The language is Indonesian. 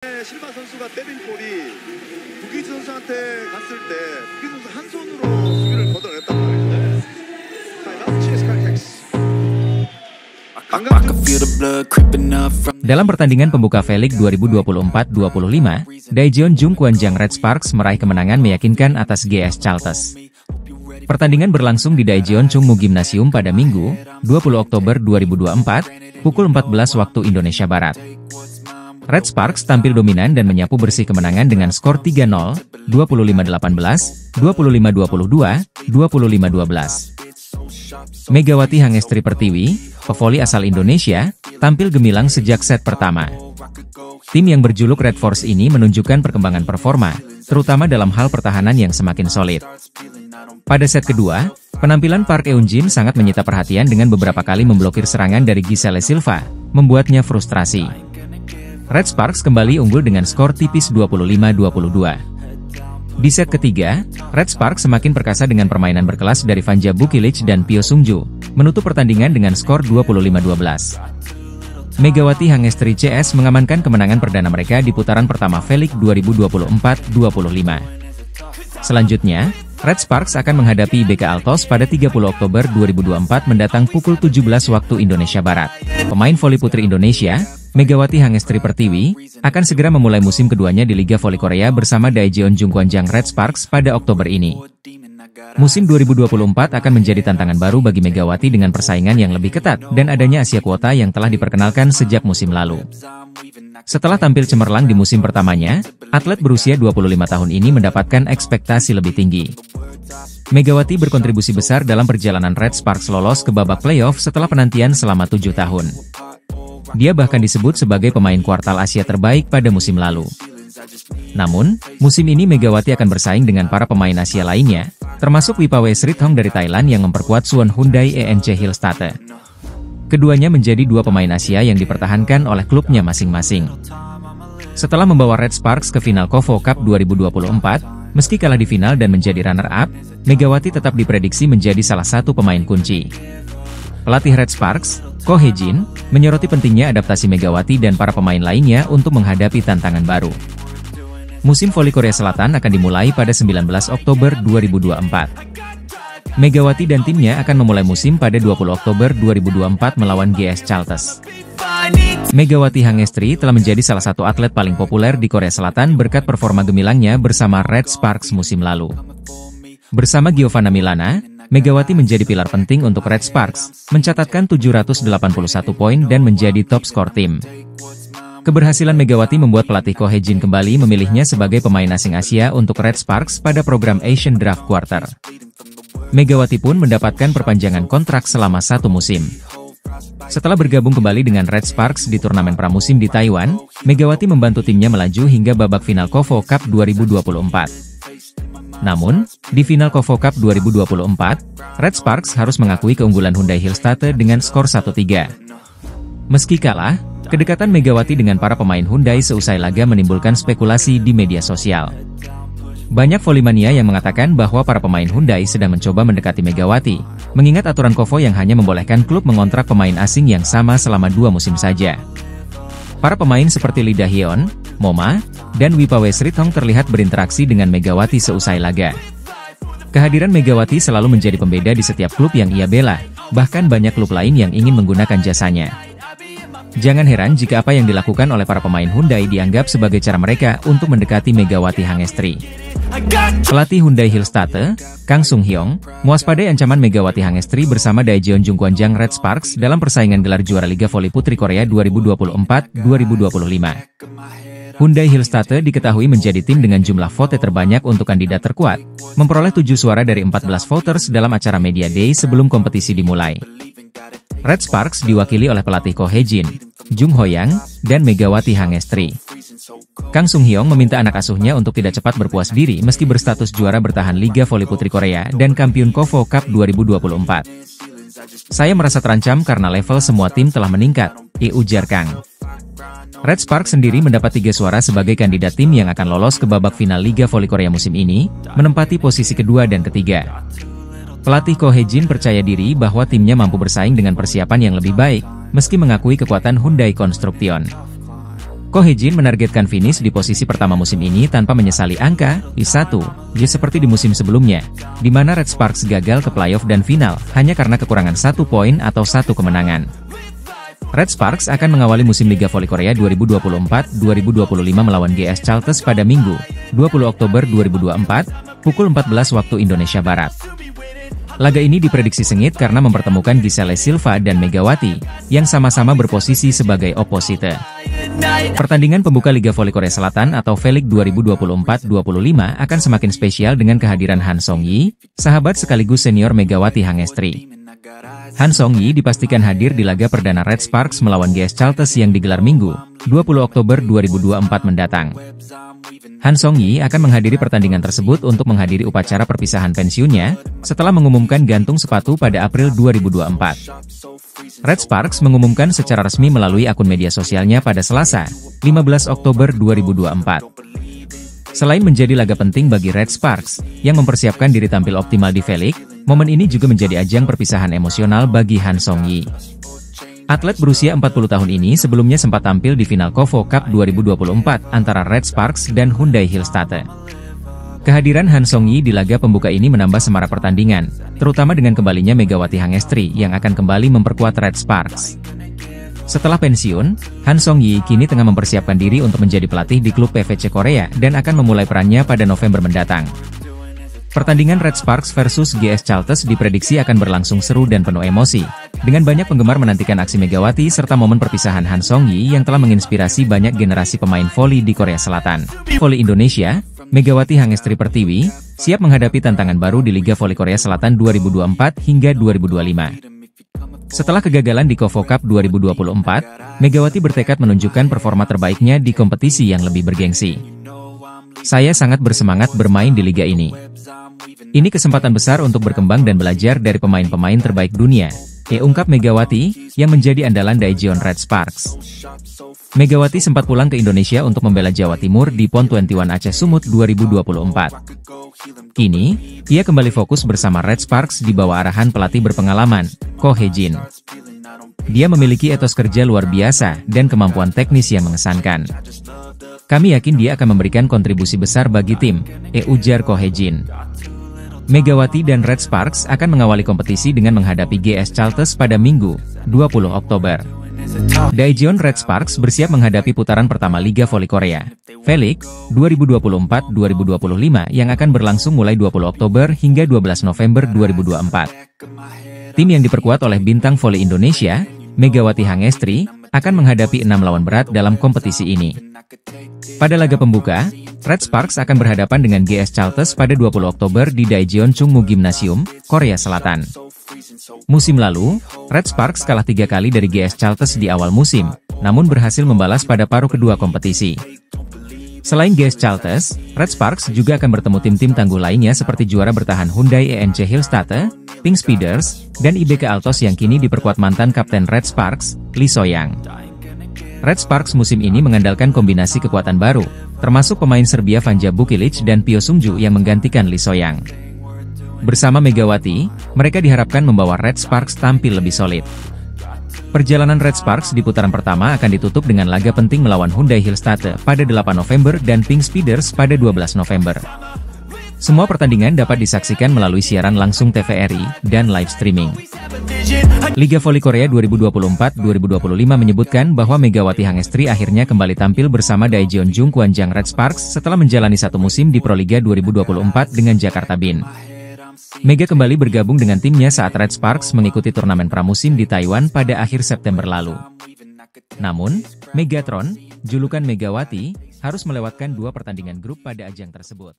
실바 선수가 때린 볼이 부기지 선수한테 갔을 때 부기지 선수 한 손으로 수비를 걷어냈단 말이죠. 타임아웃 GS 칼텍스. Dalam pertandingan pembuka V-League 2024-25, Daejeon Jungkwanjang Red Sparks meraih kemenangan meyakinkan atas GS Chalters. Pertandingan berlangsung di Daejeon Chungmu Gymnasium pada Minggu, 20 Oktober 2024, pukul 14 waktu Indonesia Barat. Red Sparks tampil dominan dan menyapu bersih kemenangan dengan skor 3-0, 25-18, 25-22, 25-12. Megawati Hangestri Pertiwi, pevoli asal Indonesia, tampil gemilang sejak set pertama. Tim yang berjuluk Red Force ini menunjukkan perkembangan performa, terutama dalam hal pertahanan yang semakin solid. Pada set kedua, penampilan Park Eun-jin sangat menyita perhatian dengan beberapa kali memblokir serangan dari Giselle Silva, membuatnya frustrasi. Red Sparks kembali unggul dengan skor tipis 25-22. Di set ketiga, Red Sparks semakin perkasa dengan permainan berkelas dari Vanja Bukilic dan Pyo Sungju, menutup pertandingan dengan skor 25-12. Megawati Hangestri CS mengamankan kemenangan perdana mereka di putaran pertama V-League 2024-25. Selanjutnya, Red Sparks akan menghadapi BK Altos pada 30 Oktober 2024 mendatang pukul 17 waktu Indonesia Barat. Pemain voli putri Indonesia, Megawati Hangestri Pertiwi, akan segera memulai musim keduanya di Liga Voli Korea bersama Daejeon Jungkwanjang Red Sparks pada Oktober ini. Musim 2024 akan menjadi tantangan baru bagi Megawati dengan persaingan yang lebih ketat dan adanya Asia Kuota yang telah diperkenalkan sejak musim lalu. Setelah tampil cemerlang di musim pertamanya, atlet berusia 25 tahun ini mendapatkan ekspektasi lebih tinggi. Megawati berkontribusi besar dalam perjalanan Red Sparks lolos ke babak playoff setelah penantian selama 7 tahun. Dia bahkan disebut sebagai pemain kuartal Asia terbaik pada musim lalu. Namun, musim ini Megawati akan bersaing dengan para pemain Asia lainnya, termasuk Wipawe Srithong dari Thailand yang memperkuat Suwon Hyundai ENC Hillstatte. Keduanya menjadi dua pemain Asia yang dipertahankan oleh klubnya masing-masing. Setelah membawa Red Sparks ke final KOFO Cup 2024, meski kalah di final dan menjadi runner-up, Megawati tetap diprediksi menjadi salah satu pemain kunci. Pelatih Red Sparks, Ko Hye-jin, menyoroti pentingnya adaptasi Megawati dan para pemain lainnya untuk menghadapi tantangan baru. Musim voli Korea Selatan akan dimulai pada 19 Oktober 2024. Megawati dan timnya akan memulai musim pada 20 Oktober 2024 melawan GS Chalters. Megawati Hangestri telah menjadi salah satu atlet paling populer di Korea Selatan berkat performa gemilangnya bersama Red Sparks musim lalu. Bersama Giovanna Milana, Megawati menjadi pilar penting untuk Red Sparks, mencatatkan 781 poin dan menjadi top skor tim. Keberhasilan Megawati membuat pelatih Ko Hye-jin kembali memilihnya sebagai pemain asing Asia untuk Red Sparks pada program Asian Draft Quarter. Megawati pun mendapatkan perpanjangan kontrak selama 1 musim. Setelah bergabung kembali dengan Red Sparks di turnamen pramusim di Taiwan, Megawati membantu timnya melaju hingga babak final KOFO Cup 2024. Namun, di final KOFO Cup 2024, Red Sparks harus mengakui keunggulan Hyundai Hillstatte dengan skor 1-3. Meski kalah, kedekatan Megawati dengan para pemain Hyundai seusai laga menimbulkan spekulasi di media sosial. Banyak volimania yang mengatakan bahwa para pemain Hyundai sedang mencoba mendekati Megawati, mengingat aturan KOFO yang hanya membolehkan klub mengontrak pemain asing yang sama selama 2 musim saja. Para pemain seperti Lee Da-hyun, Moma, dan Wipawe Srithong terlihat berinteraksi dengan Megawati seusai laga. Kehadiran Megawati selalu menjadi pembeda di setiap klub yang ia bela, bahkan banyak klub lain yang ingin menggunakan jasanya. Jangan heran jika apa yang dilakukan oleh para pemain Hyundai dianggap sebagai cara mereka untuk mendekati Megawati Hangestri. Pelatih Hyundai Hillstatte, Kang Sung-hyong, mewaspadai ancaman Megawati Hangestri bersama Daejeon Jungkwanjang Red Sparks dalam persaingan gelar juara Liga Voli Putri Korea 2024-2025. Hyundai Hillstatte diketahui menjadi tim dengan jumlah vote terbanyak untuk kandidat terkuat, memperoleh 7 suara dari 14 voters dalam acara Media Day sebelum kompetisi dimulai. Red Sparks diwakili oleh pelatih Ko Hye-jin, Jung Ho-yang, dan Megawati Hangestri. Kang Sung-hyong meminta anak asuhnya untuk tidak cepat berpuas diri meski berstatus juara bertahan Liga Voli Putri Korea dan kampiun KOFO Cup 2024. Saya merasa terancam karena level semua tim telah meningkat, ujar Kang. Red Sparks sendiri mendapat 3 suara sebagai kandidat tim yang akan lolos ke babak final Liga Voli Korea musim ini, menempati posisi kedua dan ketiga. Pelatih Ko Hye-jin percaya diri bahwa timnya mampu bersaing dengan persiapan yang lebih baik, meski mengakui kekuatan Hyundai Construction. Ko Hee-jin menargetkan finish di posisi pertama musim ini tanpa menyesali angka I1, seperti di musim sebelumnya, di mana Red Sparks gagal ke playoff dan final hanya karena kekurangan 1 poin atau 1 kemenangan. Red Sparks akan mengawali musim Liga Voli Korea 2024-2025 melawan GS Chalters pada Minggu, 20 Oktober 2024, pukul 14 waktu Indonesia Barat. Laga ini diprediksi sengit karena mempertemukan Giselle Silva dan Megawati, yang sama-sama berposisi sebagai oposite. Pertandingan pembuka Liga Voli Korea Selatan atau V-League 2024-25 akan semakin spesial dengan kehadiran Han Song-yi, sahabat sekaligus senior Megawati Hangestri. Han Song-yi dipastikan hadir di laga perdana Red Sparks melawan GS Chalters yang digelar Minggu, 20 Oktober 2024 mendatang. Han Song-yi akan menghadiri pertandingan tersebut untuk menghadiri upacara perpisahan pensiunnya, setelah mengumumkan gantung sepatu pada April 2024. Red Sparks mengumumkan secara resmi melalui akun media sosialnya pada Selasa, 15 Oktober 2024. Selain menjadi laga penting bagi Red Sparks, yang mempersiapkan diri tampil optimal di V-League, momen ini juga menjadi ajang perpisahan emosional bagi Han Song-yi. Atlet berusia 40 tahun ini sebelumnya sempat tampil di final KOFO Cup 2024 antara Red Sparks dan Hyundai Hillstatte. Kehadiran Han Song-yi di laga pembuka ini menambah semarak pertandingan, terutama dengan kembalinya Megawati Hangestri yang akan kembali memperkuat Red Sparks. Setelah pensiun, Han Song-yi kini tengah mempersiapkan diri untuk menjadi pelatih di klub PVC Korea dan akan memulai perannya pada November mendatang. Pertandingan Red Sparks versus GS Chalters diprediksi akan berlangsung seru dan penuh emosi, dengan banyak penggemar menantikan aksi Megawati serta momen perpisahan Han Song-yi yang telah menginspirasi banyak generasi pemain voli di Korea Selatan. Voli Indonesia, Megawati Hangestri Pertiwi, siap menghadapi tantangan baru di Liga Voli Korea Selatan 2024 hingga 2025. Setelah kegagalan di KOFO Cup 2024, Megawati bertekad menunjukkan performa terbaiknya di kompetisi yang lebih bergengsi. Saya sangat bersemangat bermain di liga ini. Ini kesempatan besar untuk berkembang dan belajar dari pemain-pemain terbaik dunia, ungkap Megawati, yang menjadi andalan Daejeon Red Sparks. Megawati sempat pulang ke Indonesia untuk membela Jawa Timur di PON 21 Aceh Sumut 2024. Kini, ia kembali fokus bersama Red Sparks di bawah arahan pelatih berpengalaman, Ko Hee-jin. Dia memiliki etos kerja luar biasa dan kemampuan teknis yang mengesankan. Kami yakin dia akan memberikan kontribusi besar bagi tim, ujar Ko Hee-jin. Megawati dan Red Sparks akan mengawali kompetisi dengan menghadapi GS Chalters pada Minggu, 20 Oktober. Daejeon Red Sparks bersiap menghadapi putaran pertama Liga Voli Korea, V-League 2024-2025 yang akan berlangsung mulai 20 Oktober hingga 12 November 2024. Tim yang diperkuat oleh bintang voli Indonesia, Megawati Hangestri, akan menghadapi 6 lawan berat dalam kompetisi ini. Pada laga pembuka, Red Sparks akan berhadapan dengan GS Chalters pada 20 Oktober di Daejeon Chungmu Gymnasium, Korea Selatan. Musim lalu, Red Sparks kalah 3 kali dari GS Chalters di awal musim, namun berhasil membalas pada paruh kedua kompetisi. Selain GS Chalters, Red Sparks juga akan bertemu tim-tim tangguh lainnya seperti juara bertahan Hyundai ENC Hillstatte, Pink Speeders, dan IBK Altos yang kini diperkuat mantan kapten Red Sparks, Lee So-young. Red Sparks musim ini mengandalkan kombinasi kekuatan baru, termasuk pemain Serbia Vanja Bukilic dan Pio Sungju yang menggantikan Lee So-young. Bersama Megawati, mereka diharapkan membawa Red Sparks tampil lebih solid. Perjalanan Red Sparks di putaran pertama akan ditutup dengan laga penting melawan Hyundai Hillstatte pada 8 November dan Pink Speeders pada 12 November. Semua pertandingan dapat disaksikan melalui siaran langsung TVRI dan live streaming. Liga Voli Korea 2024-2025 menyebutkan bahwa Megawati Hangestri akhirnya kembali tampil bersama Daejeon Jungkwanjang Red Sparks setelah menjalani satu musim di Proliga 2024 dengan Jakarta Bin. Mega kembali bergabung dengan timnya saat Red Sparks mengikuti turnamen pramusim di Taiwan pada akhir September lalu. Namun, Megatron, julukan Megawati, harus melewatkan 2 pertandingan grup pada ajang tersebut.